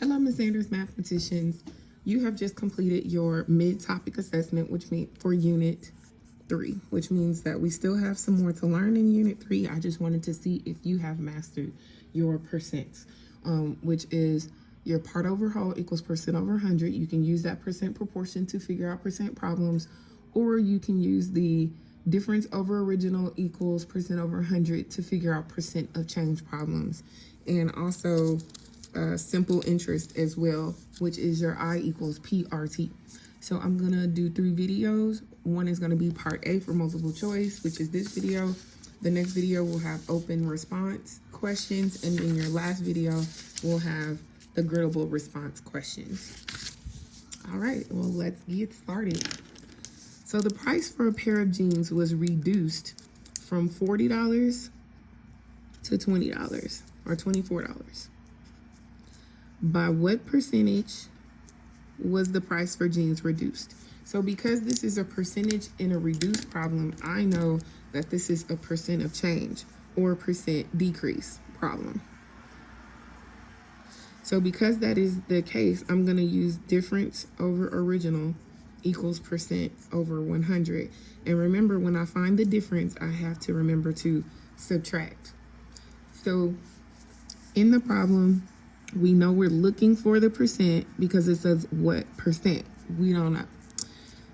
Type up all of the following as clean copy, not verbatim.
Hello, Ms. Sanders mathematicians. You have just completed your mid-topic assessment, which means for Unit 3, which means that we still have some more to learn in Unit 3. I just wanted to see if you have mastered your percents, which is your part over whole equals percent over 100. You can use that percent proportion to figure out percent problems, or you can use the difference over original equals percent over 100 to figure out percent of change problems. And also simple interest as well, which is your I equals PRT. So I'm gonna do 3 videos. One is gonna be part A for multiple choice, which is this video. The next video will have open response questions, and then your last video will have the griddable response questions. All right, well, let's get started. So the price for a pair of jeans was reduced from $40 to $20 or $24. By what percentage was the price for jeans reduced? So because this is a percentage in a reduced problem, I know that this is a percent of change or percent decrease problem. So because that is the case, I'm going to use difference over original equals percent over 100. And remember, when I find the difference, I have to remember to subtract. So in the problem, we know we're looking for the percent because it says what percent. We don't know.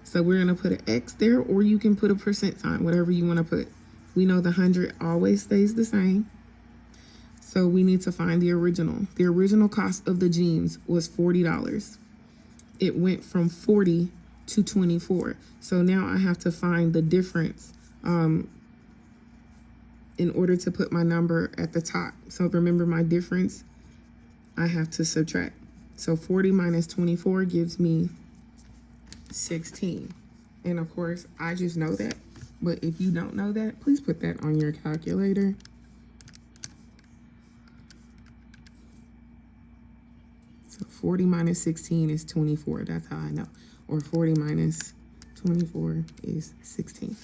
So we're going to put an X there, or you can put a percent sign, whatever you want to put. We know the 100 always stays the same. So we need to find the original. The original cost of the jeans was $40. It went from 40 to 24. So now I have to find the difference in order to put my number at the top. So remember, my difference, I have to subtract. So 40 minus 24 gives me 16. And of course, I just know that. But if you don't know that, please put that on your calculator. So 40 minus 16 is 24. That's how I know. Or 40 minus 24 is 16.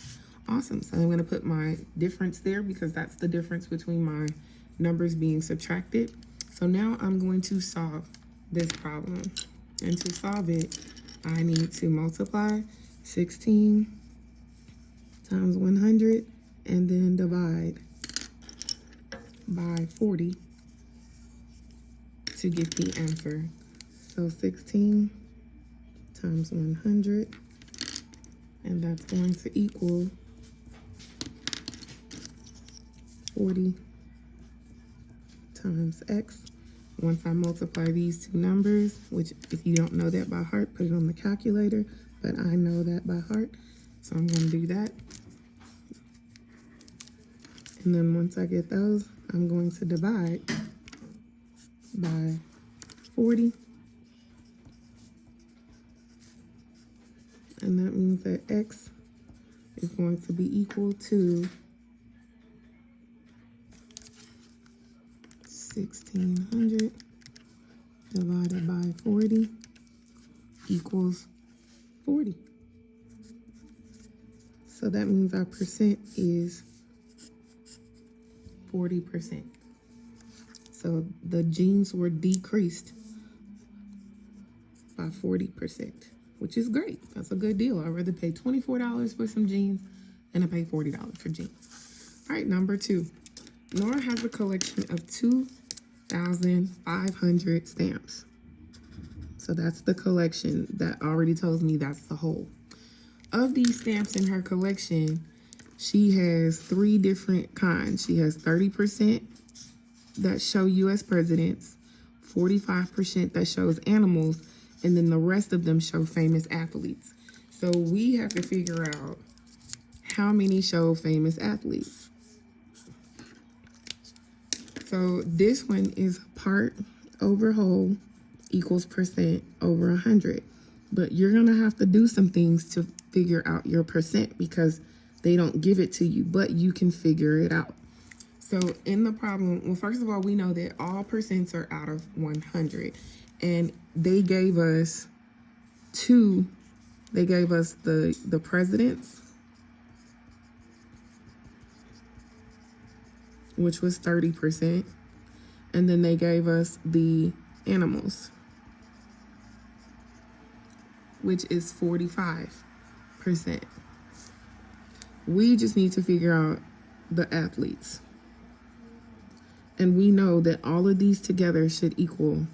Awesome. So I'm going to put my difference there because that's the difference between my numbers being subtracted. So now I'm going to solve this problem. And to solve it, I need to multiply 16 times 100 and then divide by 40 to get the answer. So 16 times 100, and that's going to equal 40 times X. Once I multiply these two numbers, which if you don't know that by heart, put it on the calculator, but I know that by heart, so I'm going to do that. And then once I get those, I'm going to divide by 40. And that means that X is going to be equal to 1600 divided by 40 equals 40. So that means our percent is 40%. So the jeans were decreased by 40%, which is great. That's a good deal. I'd rather pay $24 for some jeans than to pay $40 for jeans. All right, number 2. Nora has a collection of 2,500 stamps. So that's the collection. That already tells me that's the whole. Of these stamps in her collection, she has 3 different kinds. She has 30% that show U.S. presidents, 45% that shows animals, and then the rest of them show famous athletes. So we have to figure out how many show famous athletes. So this one is part over whole equals percent over 100. But you're going to have to do some things to figure out your percent because they don't give it to you, but you can figure it out. So in the problem, well, first of all, we know that all percents are out of 100. And they gave us the presidents, which was 30%. And then they gave us the animals, which is 45%. We just need to figure out the athletes. And we know that all of these together should equal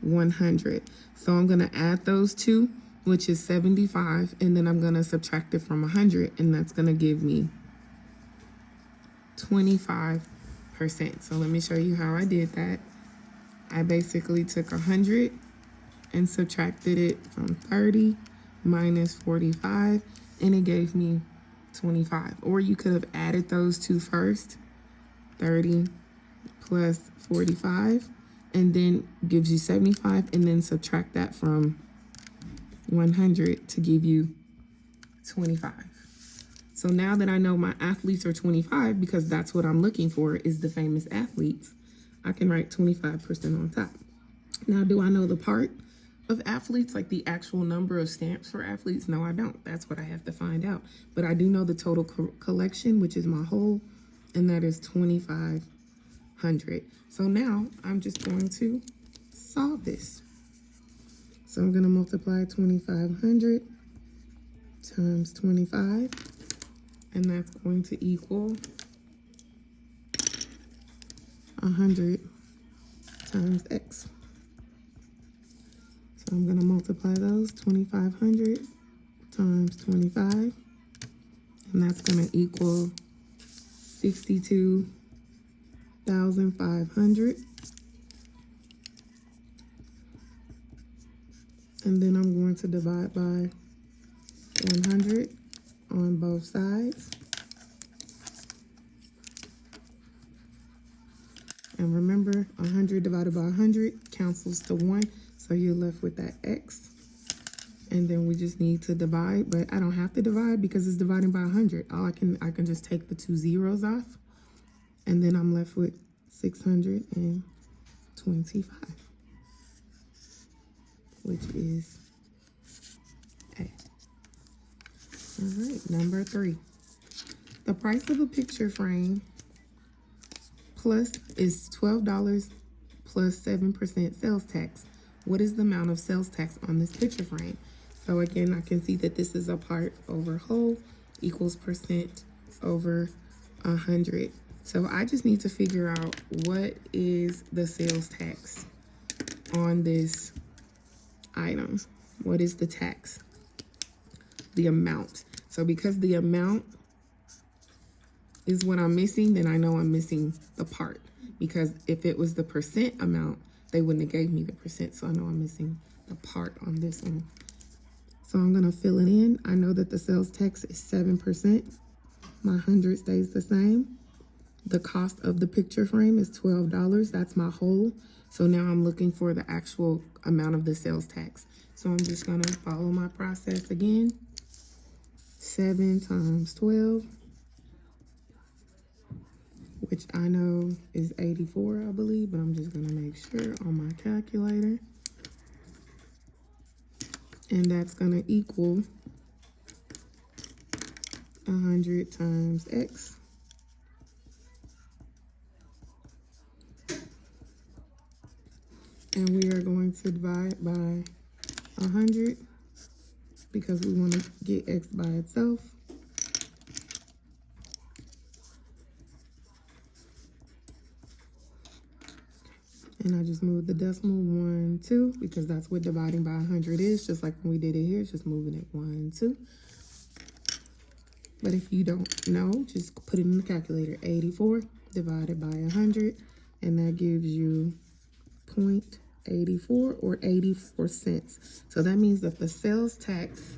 100. So I'm going to add those two, which is 75, and then I'm going to subtract it from 100, and that's going to give me 25%. So let me show you how I did that. I basically took 100 and subtracted it from 30 minus 45, and it gave me 25. Or you could have added those two first, 30 plus 45, and then gives you 75, and then subtract that from 100 to give you 25. So now that I know my athletes are 25, because that's what I'm looking for, is the famous athletes, I can write 25% on top. Now, do I know the part of athletes, like the actual number of stamps for athletes? No, I don't. That's what I have to find out. But I do know the total collection, which is my whole, and that is 2,500. So now I'm just going to solve this. So I'm going to multiply 2,500 times 25, and that's going to equal 100 times x. So I'm going to multiply those, 2,500 times 25, and that's going to equal 62,500. And then I'm going to divide by 100 on both sides. And remember, 100 divided by 100 cancels to 1, so you're left with that x. And then we just need to divide, but I don't have to divide because it's dividing by 100. I can just take the two zeros off, and then I'm left with 625, which is A. All right, number 3. The price of a picture frame plus is $12 plus 7% sales tax. What is the amount of sales tax on this picture frame? So again, I can see that this is a part over whole equals percent over 100. So I just need to figure out what is the sales tax on this item. What is the tax? The amount. So because the amount is what I'm missing, then I know I'm missing the part. Because if it was the percent amount, they wouldn't have gave me the percent. So I know I'm missing the part on this one. So I'm going to fill it in. I know that the sales tax is 7%. My 100 stays the same. The cost of the picture frame is $12. That's my whole. So now I'm looking for the actual amount of the sales tax. So I'm just going to follow my process again. 7 times 12, which I know is 84, I believe, but I'm just going to make sure on my calculator. And that's going to equal 100 times x. And we are going to divide by 100 because we want to get x by itself. And I just moved the decimal 1, 2, because that's what dividing by 100 is, just like when we did it here, it's just moving it 1, 2. But if you don't know, just put it in the calculator. 84 divided by 100, and that gives you 0.84 or 84 cents. So that means that the sales tax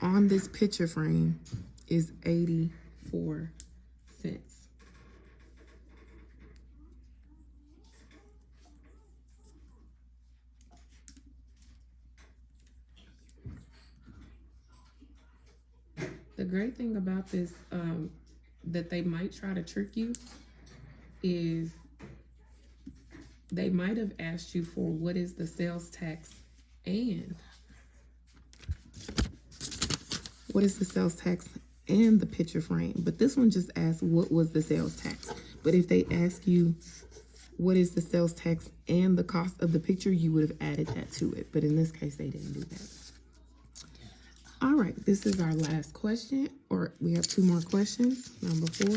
on this picture frame is 84 cents. The great thing about this, that they might try to trick you, is they might have asked you for what is the sales tax and what is the sales tax and the picture frame. But this one just asks what was the sales tax. But if they ask you what is the sales tax and the cost of the picture, you would have added that to it. But in this case, they didn't do that. All right, this is our last question, or we have 2 more questions. Number 4.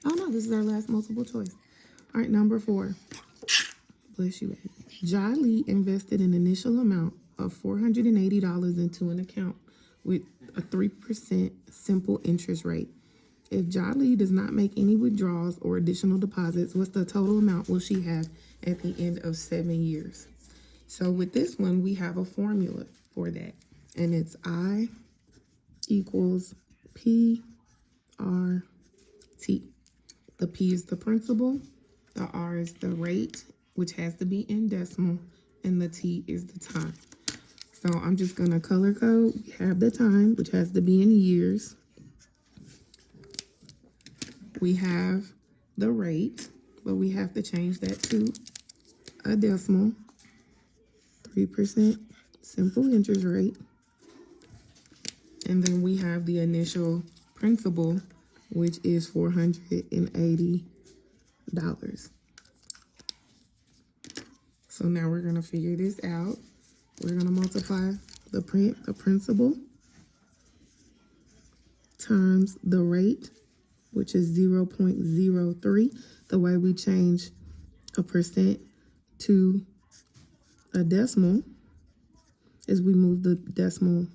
Oh no, this is our last multiple choice. All right, number 4. Bless you, Abby. Jai Lee invested an initial amount of $480 into an account with a 3% simple interest rate. If Jai Lee does not make any withdrawals or additional deposits, what's the total amount will she have at the end of 7 years? So with this one, we have a formula for that. And it's I equals P R T. The P is the principal, the R is the rate, which has to be in decimal, and the T is the time. So I'm just going to color code. We have the time, which has to be in years. We have the rate, but we have to change that to a decimal. 3% simple interest rate. And then we have the initial principal, which is $480. So now we're going to figure this out. We're going to multiply the principal times the rate, which is 0.03. The way we change a percent to a decimal is we move the decimal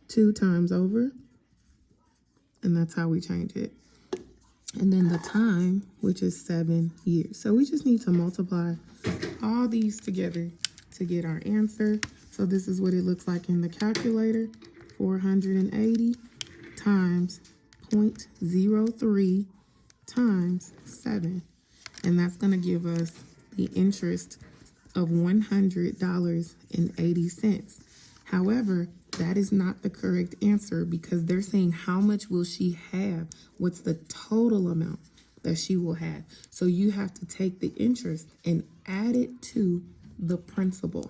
2 times over, and that's how we change it. And then the time, which is 7 years. So we just need to multiply all these together to get our answer. So this is what it looks like in the calculator. 480 times 0.03 times 7. And that's going to give us the interest of $100.80. However, that is not the correct answer because they're saying how much will she have? What's the total amount that she will have? So you have to take the interest and add it to the principal.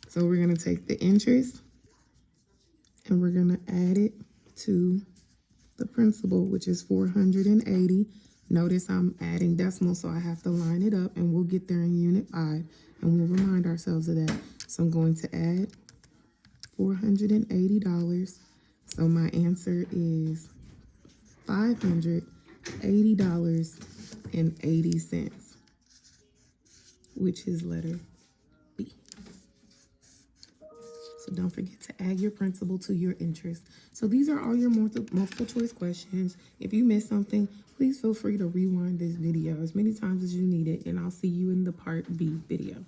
So we're going to take the interest and we're going to add it to the principal, which is 480. Notice I'm adding decimals, so I have to line it up, and we'll get there in unit 5, and we'll remind ourselves of that. So I'm going to add $480. So my answer is $580.80, which is letter B. So don't forget to add your principal to your interest. So these are all your multiple choice questions. If you missed something, please feel free to rewind this video as many times as you need it, and I'll see you in the part B video.